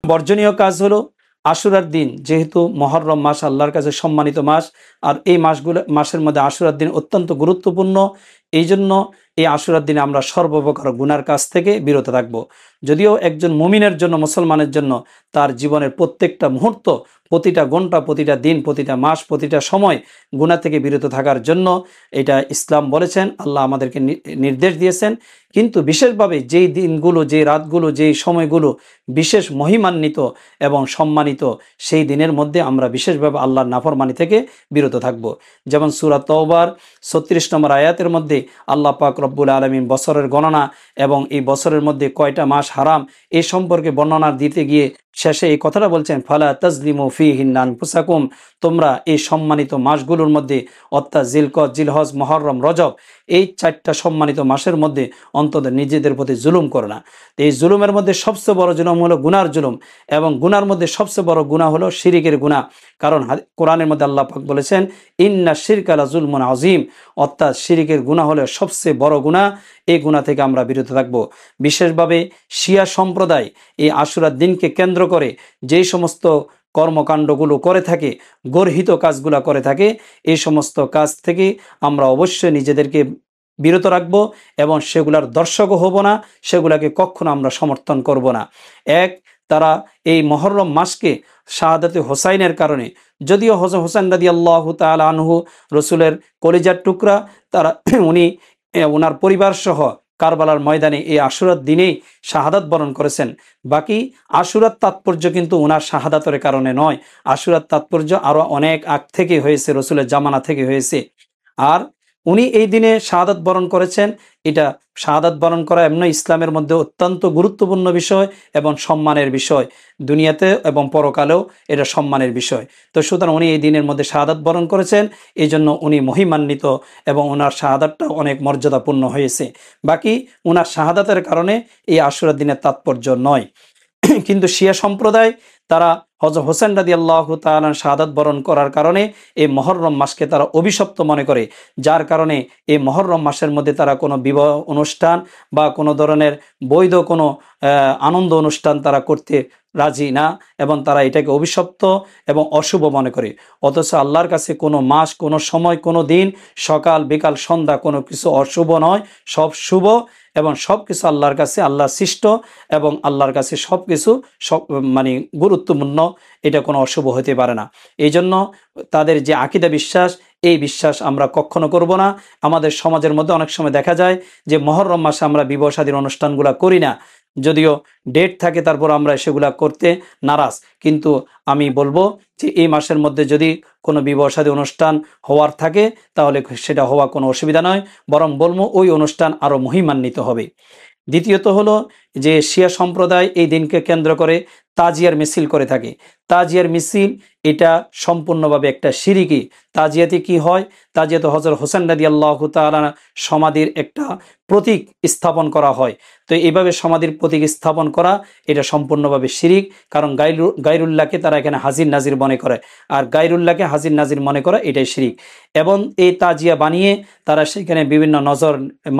বর্জনীয় কাজ হলো আশুরার দিন, যেহেতু মহররম মাস আল্লাহর কাছে সম্মানিত মাস, আর এই মাসের মধ্যে আশুরার দিন অত্যন্ত গুরুত্বপূর্ণ। এই জন্য এই আশুরার দিনে আমরা সর্বপ্রকার গুনার কাজ থেকে বিরত থাকব। যদিও একজন মুমিনের জন্য, মুসলমানের জন্য তার জীবনের প্রত্যেকটা মুহূর্ত, প্রতিটা ঘন্টা, প্রতিটা দিন, প্রতিটা মাস, প্রতিটা সময় গুনাহ থেকে বিরত থাকার জন্য এটা ইসলাম বলেছেন, আল্লাহ আমাদেরকে নির্দেশ দিয়েছেন। কিন্তু বিশেষভাবে যেই দিনগুলো, যেই রাতগুলো, যেই সময়গুলো বিশেষ মহিমান্বিত এবং সম্মানিত, সেই দিনের মধ্যে আমরা বিশেষভাবে আল্লাহর নাফরমানি থেকে বিরত থাকব। যেমন সূরা তওবার 36 নম্বর আয়াতের মধ্যে আল্লাহ পাক রব্বুল আলামিন বছরের গণনা এবং এই বছরের মধ্যে কয়টা মাস হারাম এই সম্পর্কে বর্ণনা দিতে গিয়ে শেষে এই কথাটা বলছেন, ফালা তাজলিমু ফীহিন্না আনফুসাকুম, তোমরা এই সম্মানিত মাসগুলোর মধ্যে অর্থাৎ জিলকদ, জিলহজ, মুহররম, রজব, এই 4টা সম্মানিত মাসের মধ্যে অন্তত নিজেদের প্রতি জুলুম করো না। এই জুলুমের মধ্যে সবচেয়ে বড় জুলুম হলো গুনার জুলুম, এবং গুনার মধ্যে সবচেয়ে বড় গুনাহ হলো শিরিকের গুনাহ। কারণ কোরআনের মধ্যে আল্লাহ পাক বলেছেন, ইন্না শিরকা লা যুলমুন আযীম, অর্থাৎ শিরিকের গুনাহ হলো সবচেয়ে বড় গুনাহ। এই গুনাহ থেকে আমরা বিরত থাকব। বিশেষভাবে শিয়া সম্প্রদায় এই আশুরার দিনকে কেন্দ্র করে যেই সমস্ত কর্মকাণ্ডগুলো করে থাকে, গর্হিত কাজগুলো করে থাকে, এই সমস্ত কাজ থেকে আমরা অবশ্যই নিজেদেরকে বিরত রাখব এবং সেগুলার দর্শকও হব না, সেগুলাকে কখনো আমরা সমর্থন করব না। তারা এই মহররম মাসকে শাহাদাতে হোসাইনের কারণে, যদিও হোসেন রাদিয়াল্লাহু তাআলা আনহু রসুলের কলিজার টুকরা, তারা উনি ওনার পরিবার সহ কারবালার ময়দানে এই আশুরার দিনেই শাহাদাত বরণ করেছেন। বাকি আশুরার তাৎপর্য কিন্তু ওনার শাহাদাতের কারণে নয়, আশুরার তাৎপর্য আরও অনেক আগ থেকে হয়েছে, রসুলের জামানা থেকে হয়েছে। আর উনি এই দিনে শাহাদাত বরণ করেছেন, এটা শাহাদাত বরণ করা এমন ইসলামের মধ্যে অত্যন্ত গুরুত্বপূর্ণ বিষয় এবং সম্মানের বিষয়, দুনিয়াতে এবং পরকালেও এটা সম্মানের বিষয়। তো সুতরাং উনি এই দিনের মধ্যে শাহাদাত বরণ করেছেন, এই জন্য উনি মহিমান্বিত এবং ওনার শাহাদাতটা অনেক মর্যাদাপূর্ণ হয়েছে। বাকি ওনার শাহাদাতের কারণে এই আশুরার দিনের তাৎপর্য নয়। কিন্তু শিয়া সম্প্রদায় তারা হযরত হোসেন রাদিয়াল্লাহু তাআলা শাহাদাত বরণ করার কারণে এই মহররম মাসকে তারা অভিশপ্ত মনে করে, যার কারণে এই মহররম মাসের মধ্যে তারা কোনো বিবাহ অনুষ্ঠান বা কোনো ধরনের বৈধ কোনো আনন্দ অনুষ্ঠান তারা করতে রাজি না, এবং তারা এটাকে অভিশপ্ত এবং অশুভ মনে করে। অথচ আল্লাহর কাছে কোনো মাস, কোনো সময়, কোনো দিন, সকাল বিকাল সন্ধ্যা কোনো কিছু অশুভ নয়, সব শুভ, এবং সব কিছু আল্লাহর কাছে, আল্লাহ সৃষ্ট, এবং আল্লাহর কাছে সব কিছু মানে গুরুত্বপূর্ণ, এটা কোনো অশুভ হতে পারে না। এই জন্য তাদের যে আকিদা বিশ্বাস, এই বিশ্বাস আমরা কখনো করব না। আমাদের সমাজের মধ্যে অনেক সময় দেখা যায় যে মহররম মাসে আমরা বিবাহ শাদীর অনুষ্ঠানগুলো করি না, যদিও ডেট থাকে, তারপর আমরা সেগুলা করতে নারাজ। কিন্তু আমি বলবো যে এই মাসের মধ্যে যদি কোনো বিবাহ শাদী অনুষ্ঠান হওয়ার থাকে, তাহলে সেটা হওয়া কোনো অসুবিধা নয়, বরং বলবো ওই অনুষ্ঠান আরও মহিমান্বিত হবে। দ্বিতীয়ত হলো যে শিয়া সম্প্রদায় এই দিনকে কেন্দ্র করে তাজিয়ার মিছিল করে থাকে। তাজিয়ার মিছিল এটা সম্পূর্ণভাবে একটা শিরিকি। তাজিয়াতে কি হয়? তাজিয়াতে হযরত হোসেন রাদিয়াল্লাহু তাআলা সমাধির একটা প্রতীক স্থাপন করা হয়। তো এইভাবে সমাধির প্রতীক স্থাপন করা এটা সম্পূর্ণভাবে শিরিক, কারণ গায়রুল্লাহকে তারা এখানে হাজির নাজির মনে করে, আর গায়রুল্লাহকে হাজির নাজির মনে করা এটাই শিরিক। এবং এই তাজিয়া বানিয়ে তারা সেখানে বিভিন্ন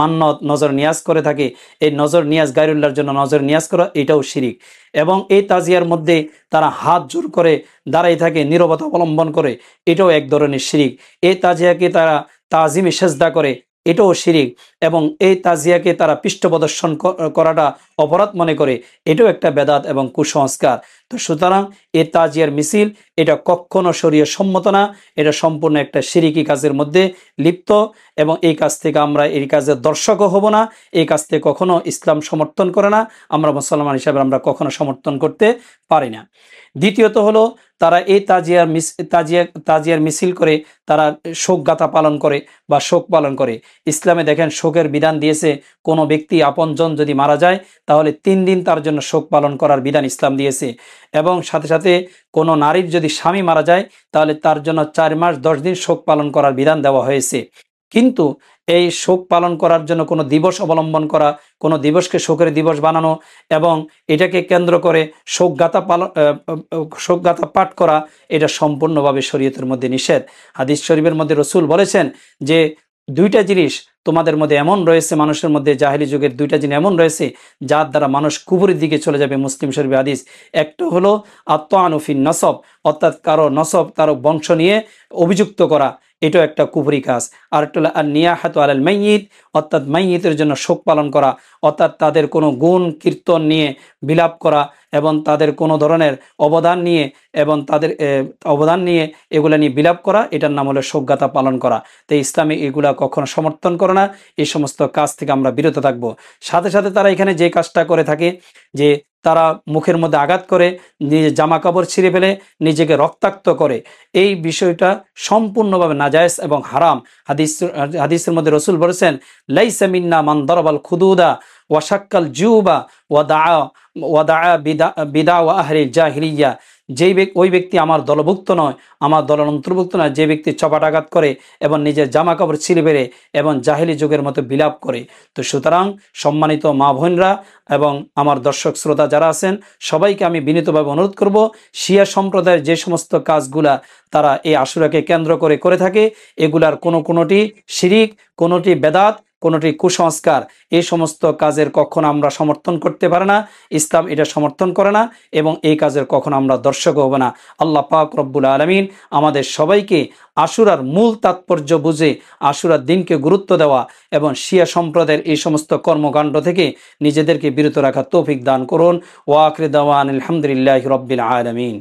মান্নত, নজর নিয়াজ করে থাকে। এই নজর নিয়াজ, গায়রুল্লাহর জন্য নজর নিয়াজ করা, এটাও শিরিক। এবং এই তাজিয়ার মধ্যে তারা হাত জোর করে দাঁড়াই থাকে, নীরবতা অবলম্বন করে, এটাও এক ধরনের শিরিক। এই তাজিয়াকে তারা তাজিমে সেজদা করে, এটাও শিরিক। এবং এই তাজিয়াকে তারা পৃষ্ঠপ্রদর্শন করাটা অপরাধ মনে করে, এটাও একটা বেদাত এবং কুসংস্কার। তো সুতরাং এই তাজিয়ার মিছিল এটা কখনো শরীয়ত সম্মত না, এটা সম্পূর্ণ একটা শিরিকি কাজের মধ্যে লিপ্ত, এবং এই কাজ থেকে আমরা, এই কাজের দর্শকও হব না, এই কাজ থেকে কখনো ইসলাম সমর্থন করে না, আমরা মুসলমান হিসাবে আমরা কখনো সমর্থন করতে পারি না। দ্বিতীয়ত হলো তারা এই তাজিয়ার মিছিল করে তারা শোকগাথা পালন করে বা শোক পালন করে। ইসলামে দেখেন শোকের বিধান দিয়েছে, কোনো ব্যক্তি আপনজন যদি মারা যায় তাহলে 3 দিন তার জন্য শোক পালন করার বিধান ইসলাম দিয়েছে। এবং সাথে সাথে কোনো নারীর যদি স্বামী মারা যায় তাহলে তার জন্য 4 মাস 10 দিন শোক পালন করার বিধান দেওয়া হয়েছে। কিন্তু এই শোক পালন করার জন্য কোনো দিবস অবলম্বন করা, কোনো দিবসকে শোকের দিবস বানানো এবং এটাকে কেন্দ্র করে শোকগাথা পাঠ করা, এটা সম্পূর্ণভাবে শরীয়তের মধ্যে নিষেধ। হাদিস শরীফের মধ্যে রসুল বলেছেন যে 2টা জিনিস তোমাদের মধ্যে এমন রয়েছে, মানুষের মধ্যে জাহেলি যুগের দুইটা জিনিস এমন রয়েছে যার দ্বারা মানুষ কুফরের দিকে চলে যাবে। মুসলিম শরীফ হাদিস। একটা হলো আত্মানুফিন নসব, অর্থাৎ কারো নসব, কারো বংশ নিয়ে অভিযুক্ত করা, এটাও একটা কুফরি কাজ। আর একটা হলো আর নিয়াহাতু আলাল মাইয়িত, অর্থাৎ মাইয়িতের জন্য শোক পালন করা, অর্থাৎ তাদের কোনো গুণ কীর্তন নিয়ে বিলাপ করা এবং তাদের কোনো ধরনের অবদান নিয়ে এগুলা নিয়ে বিলাপ করা, এটার নাম হলো শোকগাথা পালন করা। তো ইসলামে এগুলা কখনো সমর্থন করে না। এই সমস্ত কাজ থেকে আমরা বিরত থাকব। সাথে সাথে তারা এখানে যে কাজটা করে থাকে, যে তারা মুখের মধ্যে আঘাত করে, নিজের জামা কাপড় ছিঁড়ে ফেলে, নিজেকে রক্তাক্ত করে, এই বিষয়টা সম্পূর্ণভাবে নাজায়েজ এবং হারাম। হাদিসের মধ্যে রসুল বলেছেন, লাইসা মিন্না মান দারাবাল খুদুদা ওয়া শাক্কাল জুবা ওয়া দাআ বিদা ওয়া আহলিল জাহিলিয়া। ওই ব্যক্তি আমার দলভুক্ত নয়, আমার দলের অন্তর্ভুক্ত নয়, যে ব্যক্তি চপাটাঘাত করে এবং নিজের জামা কাপড় ছিঁড়ে ফেলে এবং জাহিলি যুগের মতো বিলাপ করে। তো সুতরাং সম্মানিত মা বোনরা এবং আমার দর্শক শ্রোতা যারা আছেন, সবাইকে আমি বিনীতভাবে অনুরোধ করব, শিয়া সম্প্রদায়ের যে সমস্ত কাজগুলা তারা এই আশুরাকে কেন্দ্র করে থাকে, এগুলার কোনোটি শিরিক, কোনোটি বেদাত, কোনোটি কুসংস্কার। এই সমস্ত কাজের কখনো আমরা সমর্থন করতে পারে না, ইসলাম এটা সমর্থন করে না, এবং এই কাজের কখনো আমরা দর্শক হব না। আল্লাহ পাক রব্বুল আলামিন আমাদের সবাইকে আশুরার মূল তাৎপর্য বুঝে আশুরার দিনকে গুরুত্ব দেওয়া এবং শিয়া সম্প্রদায়ের এই সমস্ত কর্মকাণ্ড থেকে নিজেদেরকে বিরত রাখার তৌফিক দান করুন। ওয়া আখিরু দাওয়ানা আলহামদুলিল্লাহি রাব্বিল আলামিন।